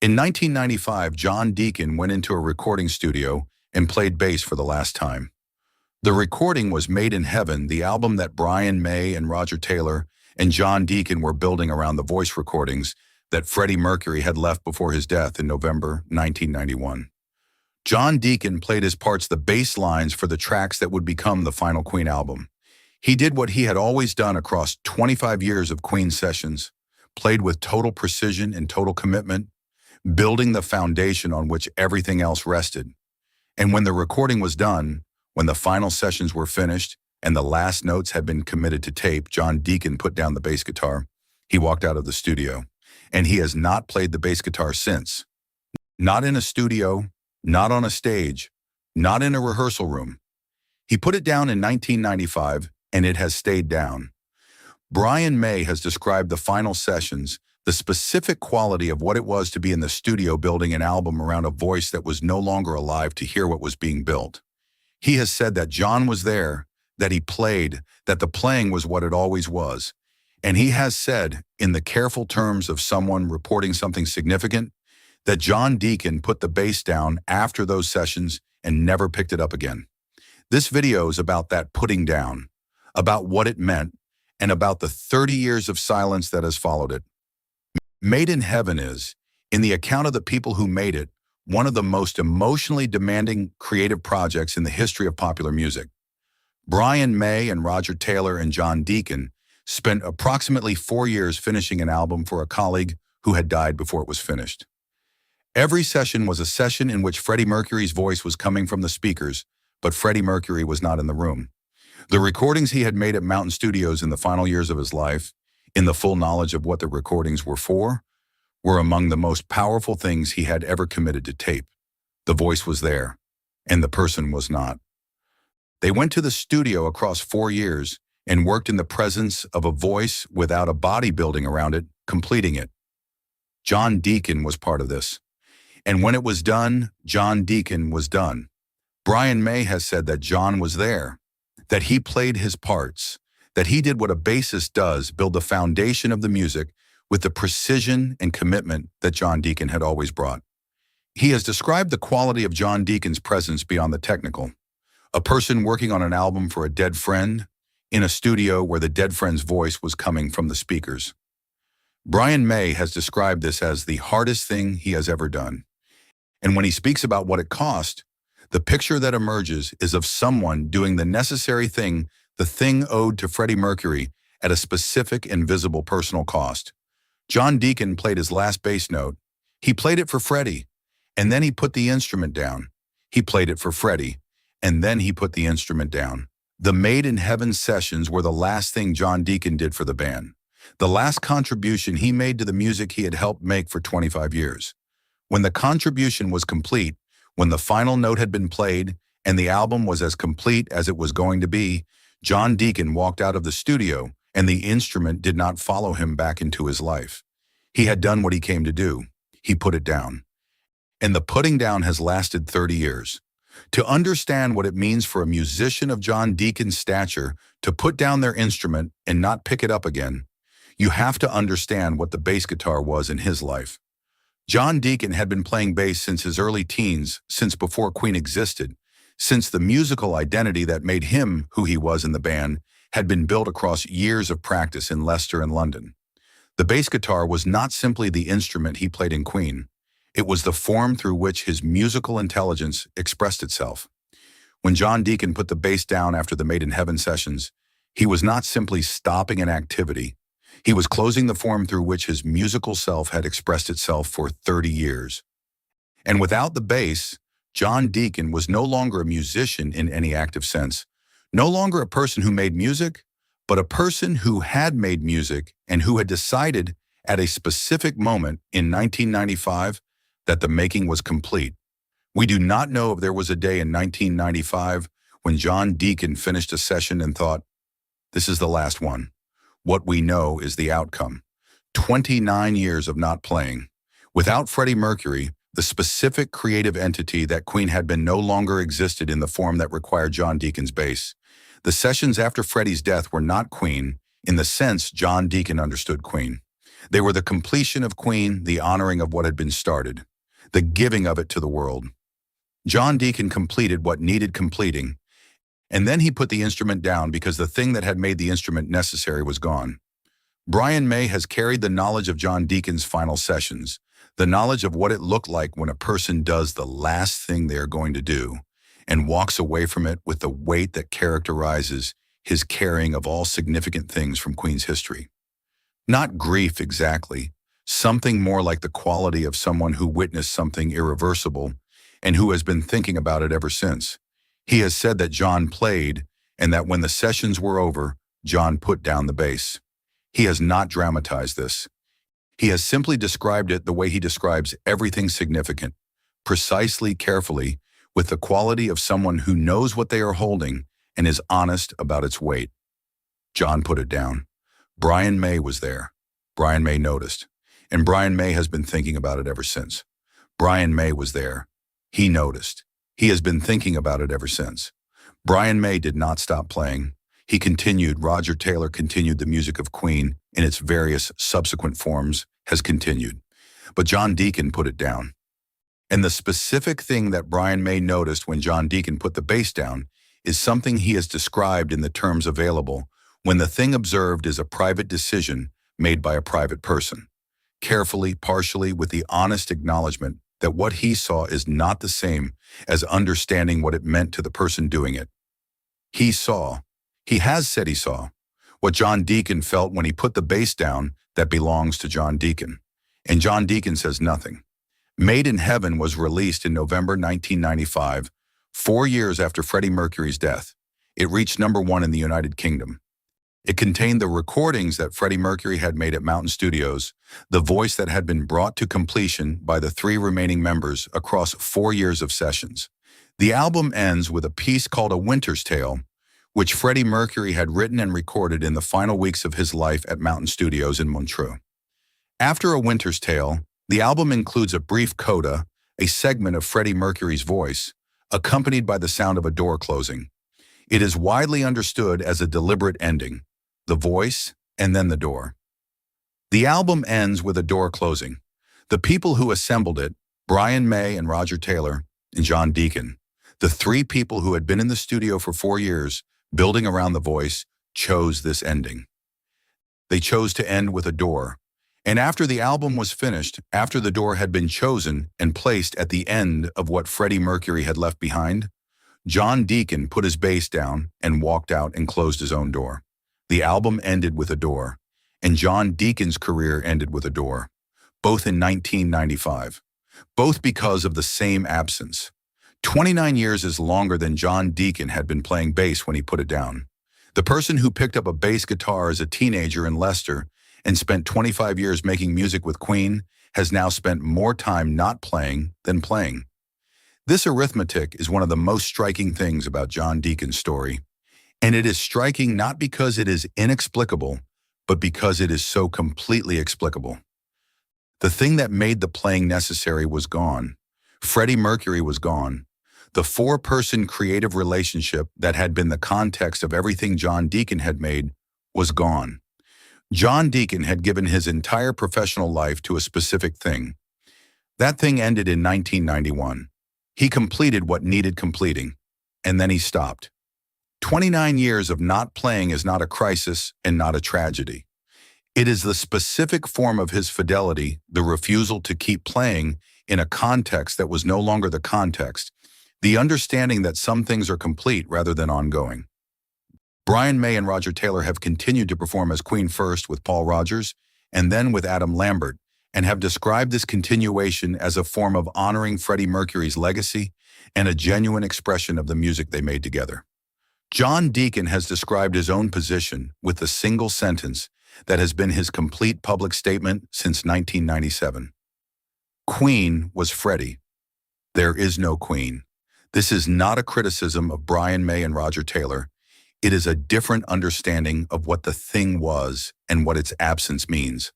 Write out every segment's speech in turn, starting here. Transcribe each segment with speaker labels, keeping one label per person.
Speaker 1: In 1995, John Deacon went into a recording studio and played bass for the last time. The recording was Made in Heaven, the album that Brian May and Roger Taylor and John Deacon were building around the voice recordings that Freddie Mercury had left before his death in November 1991. John Deacon played his parts the bass lines for the tracks that would become the final Queen album. He did what he had always done across 25 years of Queen sessions, played with total precision and total commitment, building the foundation on which everything else rested. And when the recording was done, when the final sessions were finished and the last notes had been committed to tape, John Deacon put down the bass guitar. He walked out of the studio, and he has not played the bass guitar since. Not in a studio, not on a stage, not in a rehearsal room. He put it down in 1995, and it has stayed down. Brian May has described the final sessions, the specific quality of what it was to be in the studio building an album around a voice that was no longer alive to hear what was being built. He has said that John was there, that he played, that the playing was what it always was. And he has said, in the careful terms of someone reporting something significant, that John Deacon put the bass down after those sessions and never picked it up again. This video is about that putting down, about what it meant, and about the 30 years of silence that has followed it. Made in Heaven is, in the account of the people who made it, one of the most emotionally demanding creative projects in the history of popular music. Brian May and Roger Taylor and John Deacon spent approximately 4 years finishing an album for a colleague who had died before it was finished. Every session was a session in which Freddie Mercury's voice was coming from the speakers, but Freddie Mercury was not in the room. The recordings he had made at Mountain Studios in the final years of his life, in the full knowledge of what the recordings were for, were among the most powerful things he had ever committed to tape. The voice was there, and the person was not. They went to the studio across 4 years and worked in the presence of a voice without a body building around it, completing it. John Deacon was part of this. And when it was done, John Deacon was done. Brian May has said that John was there, that he played his parts, that he did what a bassist does, build the foundation of the music with the precision and commitment that John Deacon had always brought. He has described the quality of John Deacon's presence beyond the technical. A person working on an album for a dead friend, in a studio where the dead friend's voice was coming from the speakers. Brian May has described this as the hardest thing he has ever done. And when he speaks about what it cost, the picture that emerges is of someone doing the necessary thing, the thing owed to Freddie Mercury, at a specific and visible personal cost. John Deacon played his last bass note. He played it for Freddie, and then he put the instrument down. He played it for Freddie, and then he put the instrument down. The Made in Heaven sessions were the last thing John Deacon did for the band, the last contribution he made to the music he had helped make for 25 years. When the contribution was complete, when the final note had been played, and the album was as complete as it was going to be, John Deacon walked out of the studio, and the instrument did not follow him back into his life. He had done what he came to do. He put it down. And the putting down has lasted 30 years. To understand what it means for a musician of John Deacon's stature to put down their instrument and not pick it up again, you have to understand what the bass guitar was in his life. John Deacon had been playing bass since his early teens, since before Queen existed, since the musical identity that made him who he was in the band had been built across years of practice in Leicester and London. The bass guitar was not simply the instrument he played in Queen. It was the form through which his musical intelligence expressed itself. When John Deacon put the bass down after the Made in Heaven sessions, he was not simply stopping an activity. He was closing the form through which his musical self had expressed itself for 30 years. And without the bass, John Deacon was no longer a musician in any active sense, no longer a person who made music, but a person who had made music and who had decided at a specific moment in 1995 that the making was complete. We do not know if there was a day in 1995 when John Deacon finished a session and thought, "This is the last one." What we know is the outcome. 29 years of not playing. Without Freddie Mercury, the specific creative entity that Queen had been no longer existed in the form that required John Deacon's bass. The sessions after Freddie's death were not Queen in the sense John Deacon understood Queen. They were the completion of Queen, the honoring of what had been started, the giving of it to the world. John Deacon completed what needed completing, and then he put the instrument down because the thing that had made the instrument necessary was gone. Brian May has carried the knowledge of John Deacon's final sessions, the knowledge of what it looked like when a person does the last thing they are going to do, and walks away from it with the weight that characterizes his carrying of all significant things from Queen's history. Not grief exactly, something more like the quality of someone who witnessed something irreversible and who has been thinking about it ever since. He has said that John played and that when the sessions were over, John put down the bass. He has not dramatized this. He has simply described it the way he describes everything significant, precisely, carefully, with the quality of someone who knows what they are holding and is honest about its weight. John put it down. Brian May was there. Brian May noticed. And Brian May has been thinking about it ever since. Brian May was there. He noticed. He has been thinking about it ever since. Brian May did not stop playing. He continued. Roger Taylor continued. The music of Queen, in its various subsequent forms, has continued. But John Deacon put it down. And the specific thing that Brian May noticed when John Deacon put the bass down is something he has described in the terms available when the thing observed is a private decision made by a private person, carefully, partially, with the honest acknowledgement that what he saw is not the same as understanding what it meant to the person doing it. He has said he saw, what John Deacon felt when he put the bass down that belongs to John Deacon. And John Deacon says nothing. Made in Heaven was released in November 1995, 4 years after Freddie Mercury's death. It reached #1 in the United Kingdom. It contained the recordings that Freddie Mercury had made at Mountain Studios, the voice that had been brought to completion by the 3 remaining members across 4 years of sessions. The album ends with a piece called A Winter's Tale, which Freddie Mercury had written and recorded in the final weeks of his life at Mountain Studios in Montreux. After A Winter's Tale, the album includes a brief coda, a segment of Freddie Mercury's voice, accompanied by the sound of a door closing. It is widely understood as a deliberate ending, the voice and then the door. The album ends with a door closing. The people who assembled it, Brian May and Roger Taylor and John Deacon, the 3 people who had been in the studio for 4 years, building around the voice, chose this ending. They chose to end with a door. And after the album was finished, after the door had been chosen and placed at the end of what Freddie Mercury had left behind, John Deacon put his bass down and walked out and closed his own door. The album ended with a door, and John Deacon's career ended with a door, both in 1995, both because of the same absence. 29 years is longer than John Deacon had been playing bass when he put it down. The person who picked up a bass guitar as a teenager in Leicester and spent 25 years making music with Queen has now spent more time not playing than playing. This arithmetic is one of the most striking things about John Deacon's story. And it is striking not because it is inexplicable, but because it is so completely explicable. The thing that made the playing necessary was gone. Freddie Mercury was gone. The 4-person creative relationship that had been the context of everything John Deacon had made was gone. John Deacon had given his entire professional life to a specific thing. That thing ended in 1991. He completed what needed completing, and then he stopped. 29 years of not playing is not a crisis and not a tragedy. It is the specific form of his fidelity, the refusal to keep playing in a context that was no longer the context, the understanding that some things are complete rather than ongoing. Brian May and Roger Taylor have continued to perform as Queen first with Paul Rodgers and then with Adam Lambert, and have described this continuation as a form of honoring Freddie Mercury's legacy and a genuine expression of the music they made together. John Deacon has described his own position with the single sentence that has been his complete public statement since 1997. Queen was Freddie. There is no Queen. This is not a criticism of Brian May and Roger Taylor. It is a different understanding of what the thing was and what its absence means.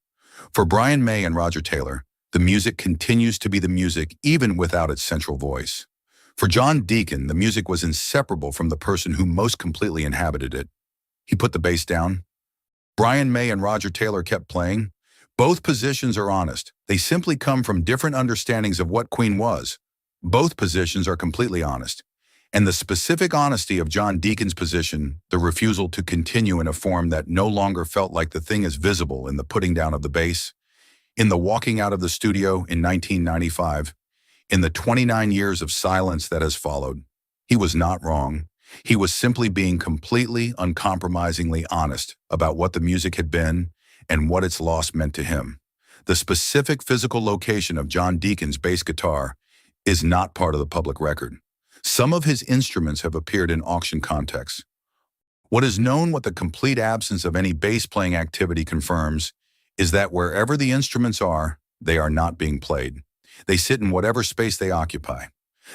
Speaker 1: For Brian May and Roger Taylor, the music continues to be the music even without its central voice. For John Deacon, the music was inseparable from the person who most completely inhabited it. He put the bass down. Brian May and Roger Taylor kept playing, Both positions are honest. They simply come from different understandings of what Queen was. Both positions are completely honest. And the specific honesty of John Deacon's position, the refusal to continue in a form that no longer felt like the thing is visible in the putting down of the bass, in the walking out of the studio in 1995, in the 29 years of silence that has followed. He was not wrong. He was simply being completely, uncompromisingly honest about what the music had been and what its loss meant to him. The specific physical location of John Deacon's bass guitar is not part of the public record. Some of his instruments have appeared in auction contexts. What is known, what the complete absence of any bass playing activity confirms, is that wherever the instruments are, they are not being played. They sit in whatever space they occupy.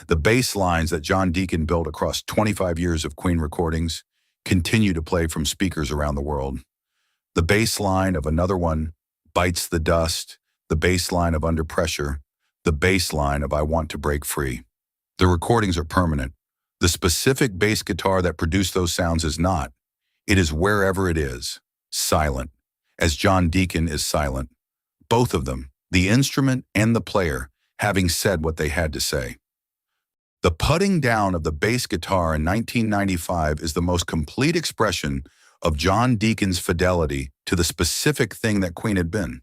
Speaker 1: The bass lines that John Deacon built across 25 years of Queen recordings continue to play from speakers around the world. The bass line of Another One, Bites the Dust, the bass line of Under Pressure, the bass line of I Want to Break Free. The recordings are permanent. The specific bass guitar that produced those sounds is not. It is wherever it is, silent, as John Deacon is silent. Both of them, the instrument and the player, having said what they had to say. The putting down of the bass guitar in 1995 is the most complete expression of John Deacon's fidelity to the specific thing that Queen had been.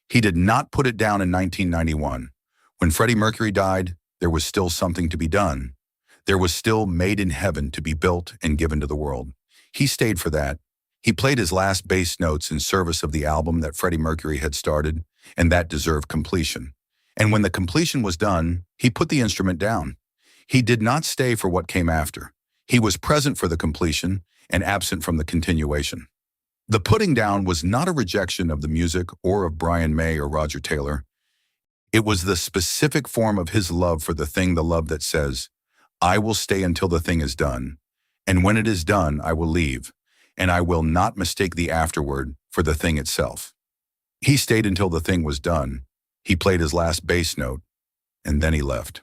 Speaker 1: He did not put it down in 1991. When Freddie Mercury died, there was still something to be done. There was still Made in Heaven to be built and given to the world. He stayed for that. He played his last bass notes in service of the album that Freddie Mercury had started, and that deserved completion. And when the completion was done, he put the instrument down. He did not stay for what came after. He was present for the completion and absent from the continuation. The putting down was not a rejection of the music or of Brian May or Roger Taylor. It was the specific form of his love for the thing, the love that says, I will stay until the thing is done, and when it is done, I will leave, and I will not mistake the afterward for the thing itself. He stayed until the thing was done. He played his last bass note, and then he left.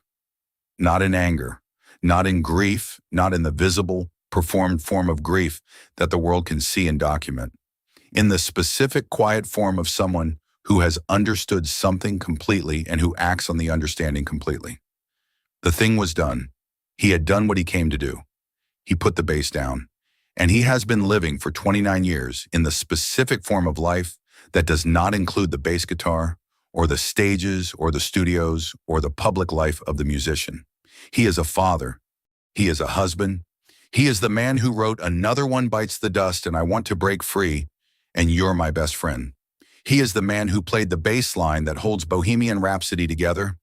Speaker 1: Not in anger, not in grief, not in the visible, performed form of grief that the world can see and document. In the specific, quiet form of someone who has understood something completely and who acts on the understanding completely. The thing was done. He had done what he came to do. He put the bass down, and he has been living for 29 years in the specific form of life that does not include the bass guitar or the stages or the studios or the public life of the musician. He is a father. He is a husband. He is the man who wrote Another One Bites the Dust and I Want to Break Free and You're My Best Friend. He is the man who played the bass line that holds Bohemian Rhapsody together.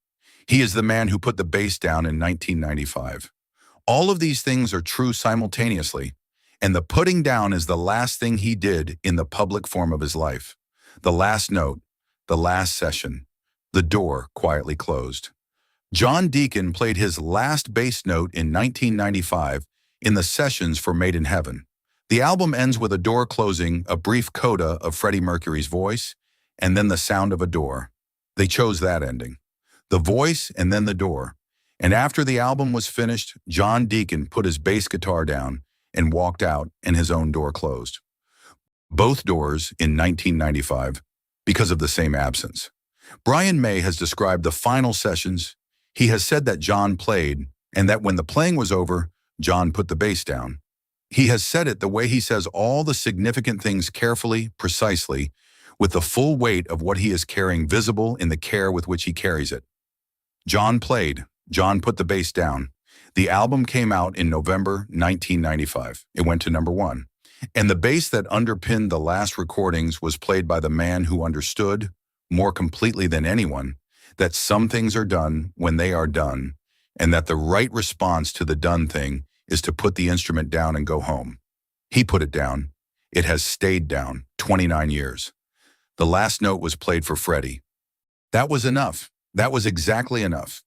Speaker 1: He is the man who put the bass down in 1995. All of these things are true simultaneously, and the putting down is the last thing he did in the public form of his life. The last note, the last session, the door quietly closed. John Deacon played his last bass note in 1995 in the sessions for Made in Heaven. The album ends with a door closing, a brief coda of Freddie Mercury's voice, and then the sound of a door. They chose that ending. The voice and then the door. And after the album was finished, John Deacon put his bass guitar down and walked out, and his own door closed. Both doors in 1995 because of the same absence. Brian May has described the final sessions. He has said that John played, and that when the playing was over, John put the bass down. He has said it the way he says all the significant things carefully, precisely, with the full weight of what he is carrying visible in the care with which he carries it. John played. John put the bass down. The album came out in November 1995. It went to #1. And the bass that underpinned the last recordings was played by the man who understood, more completely than anyone, that some things are done when they are done, and that the right response to the done thing is to put the instrument down and go home. He put it down. It has stayed down 29 years. The last note was played for Freddie. That was enough. That was exactly enough.